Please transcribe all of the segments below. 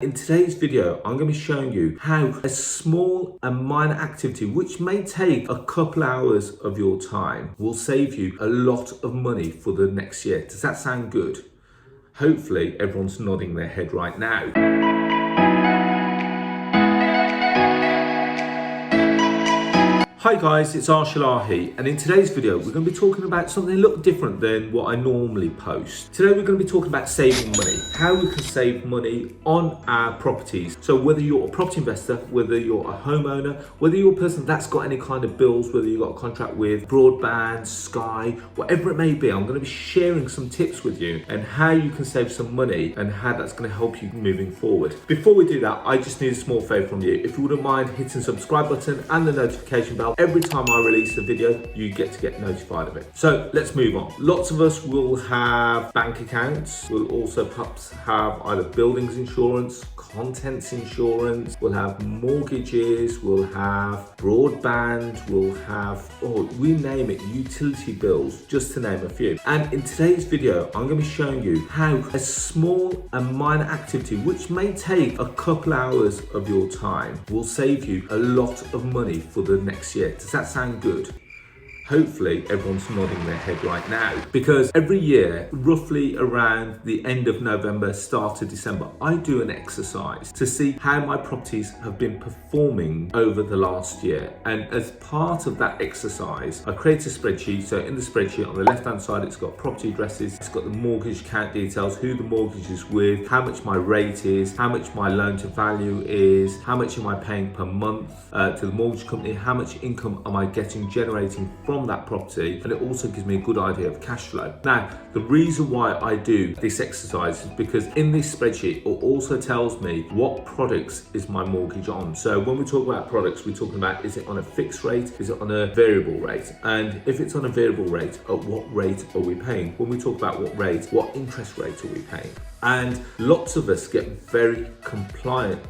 In today's video, I'm going to be showing you how a small and minor activity, which may take a couple hours of your time, will save you a lot of money for the next year. Does that sound good? Hopefully everyone's nodding their head right now. Hi guys, it's Arsh Ellahi, and in today's video we're going to be talking about something a little different than what I normally post. Today we're going to be talking about saving money, how we can save money on our properties. So whether you're a property investor, whether you're a homeowner, whether you're a person that's got any kind of bills, whether you've got a contract with broadband, Sky, whatever it may be, I'm going to be sharing some tips with you and how you can save some money and how that's going to help you moving forward. Before we do that, I just need a small favour from you. If you wouldn't mind hitting the subscribe button and the notification bell. Every time I release a video, you get notified of it. So let's move on. Lots of us will have bank accounts. We'll also perhaps have either buildings insurance, contents insurance, we'll have mortgages, we'll have broadband, we'll have, we name it, utility bills, just to name a few. And in today's video, I'm going to be showing you how a small and minor activity, which may take a couple hours of your time, will save you a lot of money for the next year. Does that sound good? Hopefully everyone's nodding their head right now, because every year, roughly around the end of November, start of December, I do an exercise to see how my properties have been performing over the last year. And as part of that exercise, I create a spreadsheet. So in the spreadsheet on the left hand side, it's got property addresses, it's got the mortgage account details, who the mortgage is with, how much my rate is, how much my loan to value is, how much am I paying per month to the mortgage company, how much income am I generating from that property, and it also gives me a good idea of cash flow. Now, the reason why I do this exercise is because in this spreadsheet, it also tells me what products is my mortgage on. So when we talk about products, we're talking about, is it on a fixed rate? Is it on a variable rate? And if it's on a variable rate, at what rate are we paying? When we talk about what rate, what interest rate are we paying? And lots of us get very complacent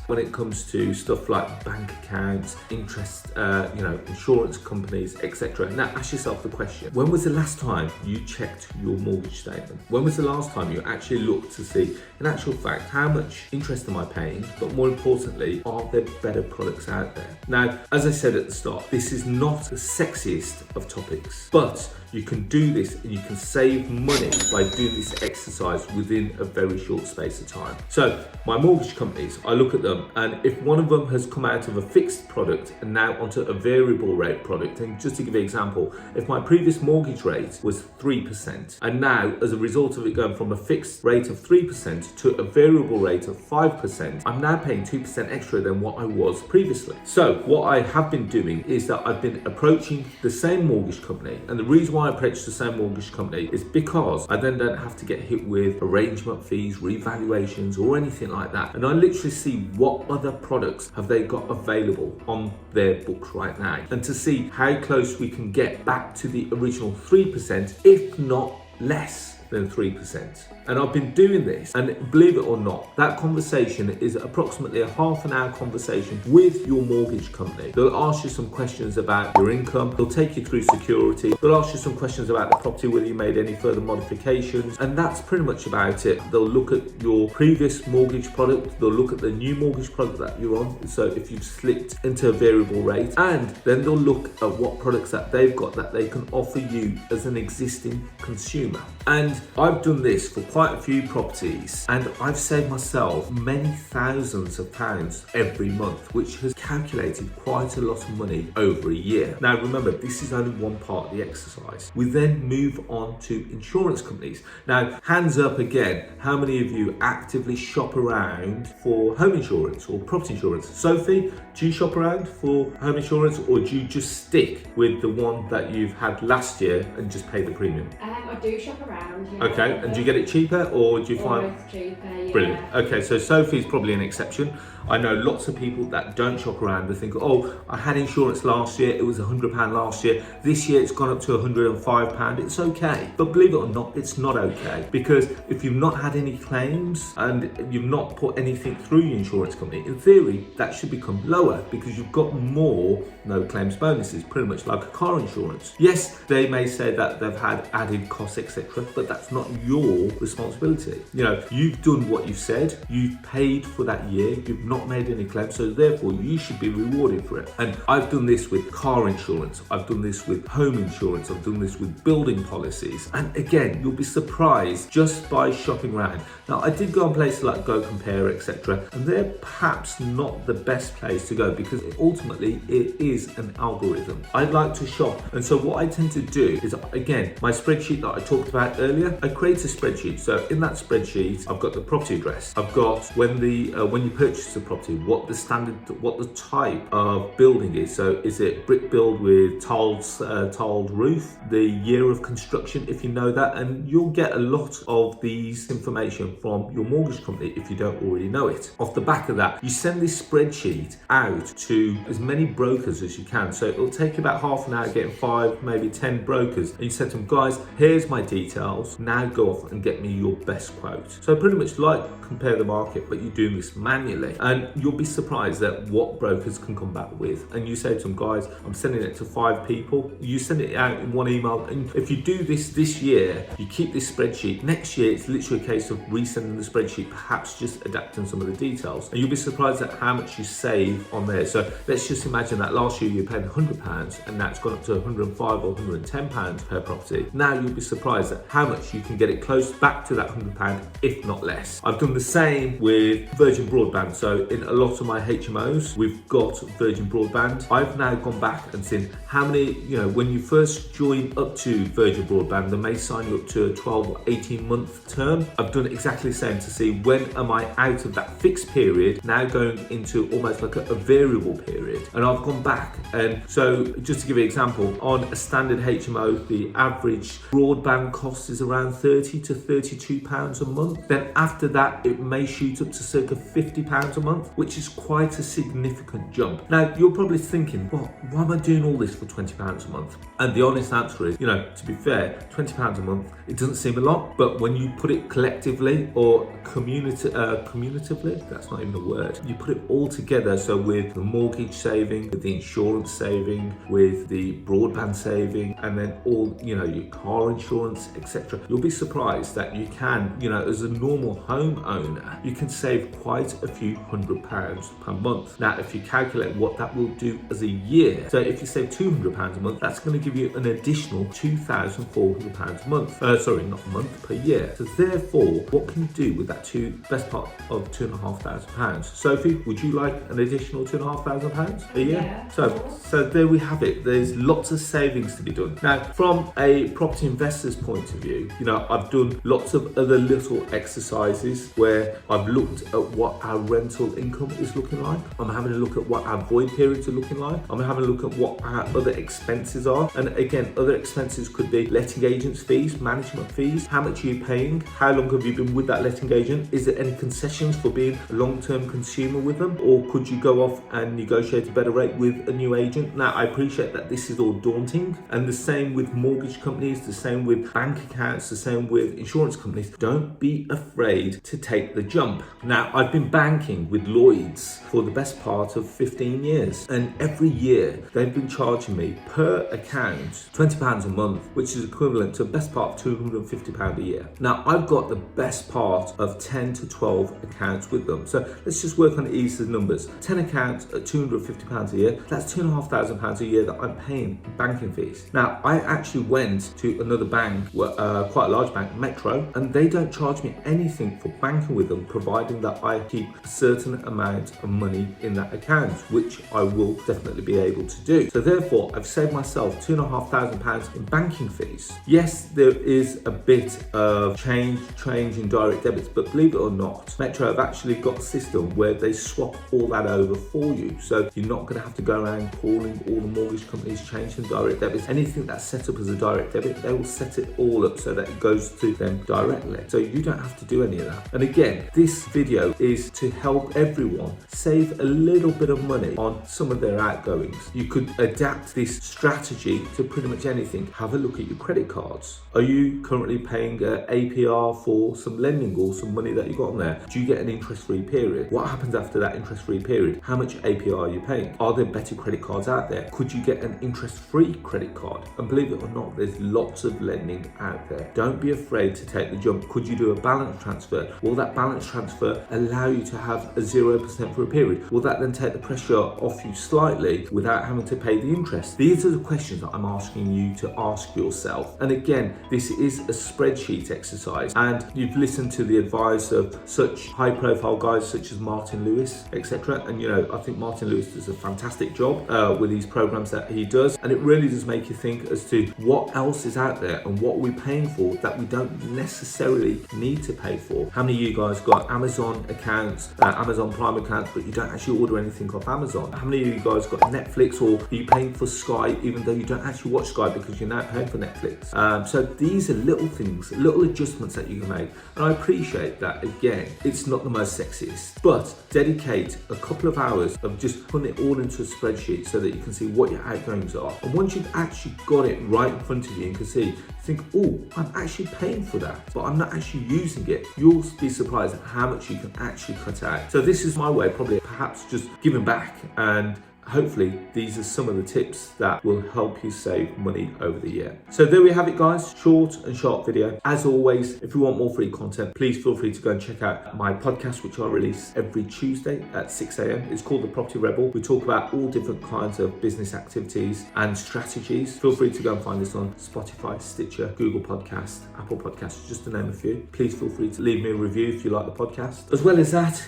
when it comes to stuff like bank accounts, interest, insurance companies, etc. Now ask yourself the question, when was the last time you checked your mortgage statement? When was the last time you actually looked to see, in actual fact, how much interest am I paying? But more importantly, are there better products out there? Now, as I said at the start, this is not the sexiest of topics, but you can do this and you can save money by doing this exercise within a very short space of time. So my mortgage companies, I look at them, and if one of them has come out of a fixed product and now onto a variable rate product, and just to give you an example, if my previous mortgage rate was 3%, and now as a result of it going from a fixed rate of 3% to a variable rate of 5%, I'm now paying 2% extra than what I was previously. So what I have been doing is that I've been approaching the same mortgage company, and the reason why I approach the same mortgage company is because I then don't have to get hit with arrangement fees, revaluations, or anything like that. And I literally see what other products have they got available on their books right now, and to see how close we can get back to the original 3%, if not less than 3%. And I've been doing this, and believe it or not, that conversation is approximately a half an hour conversation with your mortgage company. They'll ask you some questions about your income, they'll take you through security, they'll ask you some questions about the property, whether you made any further modifications, and that's pretty much about it. They'll look at your previous mortgage product, they'll look at the new mortgage product that you're on, so if you've slipped into a variable rate, and then they'll look at what products that they've got that they can offer you as an existing consumer. And I've done this for quite a few properties, and I've saved myself many thousands of pounds every month, which has calculated quite a lot of money over a year. Now remember, this is only one part of the exercise. We then move on to insurance companies. Now, hands up again, how many of you actively shop around for home insurance or property insurance? Sophie, do you shop around for home insurance, or do you just stick with the one that you've had last year and just pay the premium? I do shop around, yeah. Okay, and do you get it cheaper, or do you find... Always cheaper, yeah. Brilliant. Okay, so Sophie's probably an exception. I know lots of people that don't shop around. They think, oh, I had insurance last year, it was £100 last year. This year it's gone up to £105. It's okay. But believe it or not, it's not okay. Because if you've not had any claims and you've not put anything through your insurance company, in theory, that should become lower. lower because you've got more no claims bonuses, pretty much like a car insurance. Yes, they may say that they've had added costs, etc., but that's not your responsibility. You know, you've done what you've said, you've paid for that year, you've not made any claims, so therefore you should be rewarded for it. And I've done this with car insurance, I've done this with home insurance, I've done this with building policies. And again, you'll be surprised just by shopping around. Now, I did go on places like Go Compare, etc., and they're perhaps not the best place to go because ultimately it is an algorithm. I like to shop, and so what I tend to do is, again, my spreadsheet that I talked about earlier, I create a spreadsheet. So in that spreadsheet, I've got the property address, I've got when you purchase the property, what the type of building is. So is it brick build with tiled roof, the year of construction, if you know that, and you'll get a lot of these information from your mortgage company if you don't already know it. Off the back of that, you send this spreadsheet out to as many brokers as you can. So it'll take you about half an hour getting 5, maybe 10 brokers, and you say to them, guys, here's my details, now go off and get me your best quote. So pretty much like Compare the Market, but you're doing this manually, and you'll be surprised at what brokers can come back with. And you say to them, guys, I'm sending it to 5 people. You send it out in one email, and if you do this year, you keep this spreadsheet. Next year, it's literally a case of resending the spreadsheet, perhaps just adapting some of the details, and you'll be surprised at how much you save on there. So let's just imagine that last year you paid £100 and now it's gone up to £105 or £110 per property. Now you'll be surprised at how much you can get it close back to that £100, if not less. I've done the same with Virgin Broadband. So in a lot of my HMOs, we've got Virgin Broadband. I've now gone back and seen how many, when you first join up to Virgin Broadband, they may sign you up to a 12 or 18 month term. I've done exactly the same to see when am I out of that fixed period, now going into almost like a variable period. And I've gone back, and so just to give you an example, on a standard HMO, the average broadband cost is around £30 to £32 a month. Then after that, it may shoot up to circa £50 a month, which is quite a significant jump. Now, you're probably thinking, well, why am I doing all this for £20 a month? And the honest answer is, to be fair, £20 a month, it doesn't seem a lot, but when you put it collectively or commutatively, that's not even a word, you put it all together, so with the mortgage saving, with the insurance saving, with the broadband saving, and then all, your car insurance, etc., you'll be surprised that you can, as a normal home owner, you can save quite a few £100 per month. Now, if you calculate what that will do as a year, so if you save £200 a month, that's going to give you an additional £2,400 a month. Not a month, per year. So therefore, what can you do with that best part of £2,500? Sophie, would you like an additional £2,500 a year? Yeah. So there we have it. There's lots of savings to be done. Now, from a property investor's point of view, I've done lots of other little exercises where I've looked at what our rental income is looking like. I'm having a look at what our void periods are looking like. I'm having a look at what our other expenses are. And again, other expenses could be letting agents fees, management fees. How much are you paying? How long have you been with that letting agent? Is there any concessions for being a long-term consumer with them? Or could you go off and negotiate a better rate with a new agent? Now, I appreciate that this is all daunting, and the same with mortgage companies, the same with bank accounts, the same with insurance companies. Don't be afraid to take the jump. Now, I've been banking with Lloyds for the best part of 15 years, and every year they've been charging me per account £20 a month, which is equivalent to the best part of £250 a year. Now, I've got the best part of 10 to 12 accounts with them. So let's just work on the easy numbers. 10 accounts at £250 a year, that's £2,500 a year that I'm paying banking fees. Now, I actually went to another bank, quite a large bank, Metro, and they don't charge me anything for banking with them, providing that I keep a certain amount of money in that account, which I will definitely be able to do. So therefore, I've saved myself £2,500 in banking fees. Yes, there is a bit of change in direct debits, but believe it or not, Metro have actually got a system where they swap all that over for you. So you're not going to have to go around calling all the mortgage companies, changing direct debits. Anything that's set up as a direct debit, they will set it all up so that it goes to them directly. So you don't have to do any of that. And again, this video is to help everyone save a little bit of money on some of their outgoings. You could adapt this strategy to pretty much anything. Have a look at your credit cards. Are you currently paying APR for some lending or some money that you got on there? Do you get an interest-free period? What happens after that interest-free period? How much APR are you paying? Are there better credit cards out there? Could you get an interest-free credit card? And believe it or not, there's lots of lending out there. Don't be afraid to take the jump. Could you do a balance transfer? Will that balance transfer allow you to have a 0% for a period? Will that then take the pressure off you slightly without having to pay the interest? These are the questions that I'm asking you to ask yourself. And again, this is a spreadsheet exercise, and you've listened to the advice of such high profile guys such as Martin Lewis, etc. And you know, I think Martin Lewis does a fantastic job with these programs that he does, and it really does make you think as to what else is out there and what we're paying for that we don't necessarily need to pay for. How many of you guys got Amazon accounts, Amazon Prime accounts, but you don't actually order anything off Amazon? How many of you guys got Netflix, or are you paying for Sky even though you don't actually watch Sky because you're now paying for Netflix? So these are little things, little adjustments that you can make, and I appreciate that. Again, it's not the most sexiest, but dedicate a couple of hours of just putting it all into a spreadsheet so that you can see what your outgoings are. And once you've actually got it right in front of you and can see, think, oh, I'm actually paying for that, but I'm not actually using it. You'll be surprised at how much you can actually cut out. So this is my way, probably perhaps just giving back, and hopefully these are some of the tips that will help you save money over the year. So there we have it, guys. Short and sharp video. As always, if you want more free content, please feel free to go and check out my podcast, which I release every Tuesday at 6 a.m. It's called The Property Rebel. We talk about all different kinds of business activities and strategies. Feel free to go and find this on Spotify, Stitcher, Google Podcast, Apple Podcasts, just to name a few. Please feel free to leave me a review if you like the podcast. As well as that,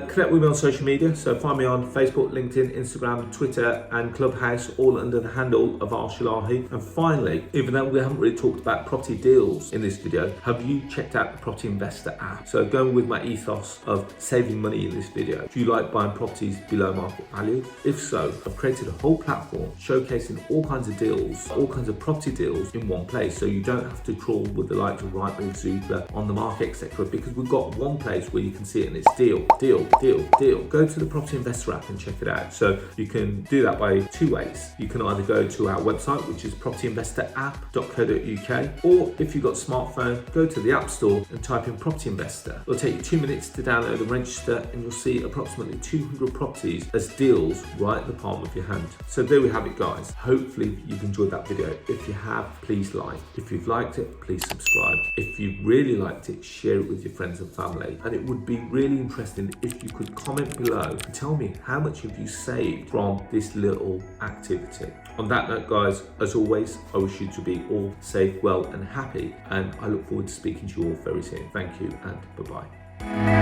connect with me on social media. So find me on Facebook, LinkedIn, Instagram, Twitter and Clubhouse, all under the handle of Arsh Ellahi. And finally, even though we haven't really talked about property deals in this video, have you checked out the Property Investor app? So going with my ethos of saving money in this video, do you like buying properties below market value? If so, I've created a whole platform showcasing all kinds of deals, all kinds of property deals in one place, so you don't have to trawl with the likes of Rightmove, Zoopla, On The Market, etc. Because we've got one place where you can see it, and it's deal, deal, deal, deal. Go to the Property Investor app and check it out. So you can do that by two ways. You can either go to our website, which is propertyinvestorapp.co.uk, or if you've got a smartphone, go to the App Store and type in Property Investor. It'll take you 2 minutes to download and register, and you'll see approximately 200 properties as deals right in the palm of your hand. So there we have it, guys. Hopefully you've enjoyed that video. If you have, please like. If you've liked it, please subscribe. If you really liked it, share it with your friends and family. And it would be really interesting if you could comment below and tell me how much have you saved from this little activity. On that note, guys, as always, I wish you to be all safe, well and happy, and I look forward to speaking to you all very soon. Thank you and bye-bye.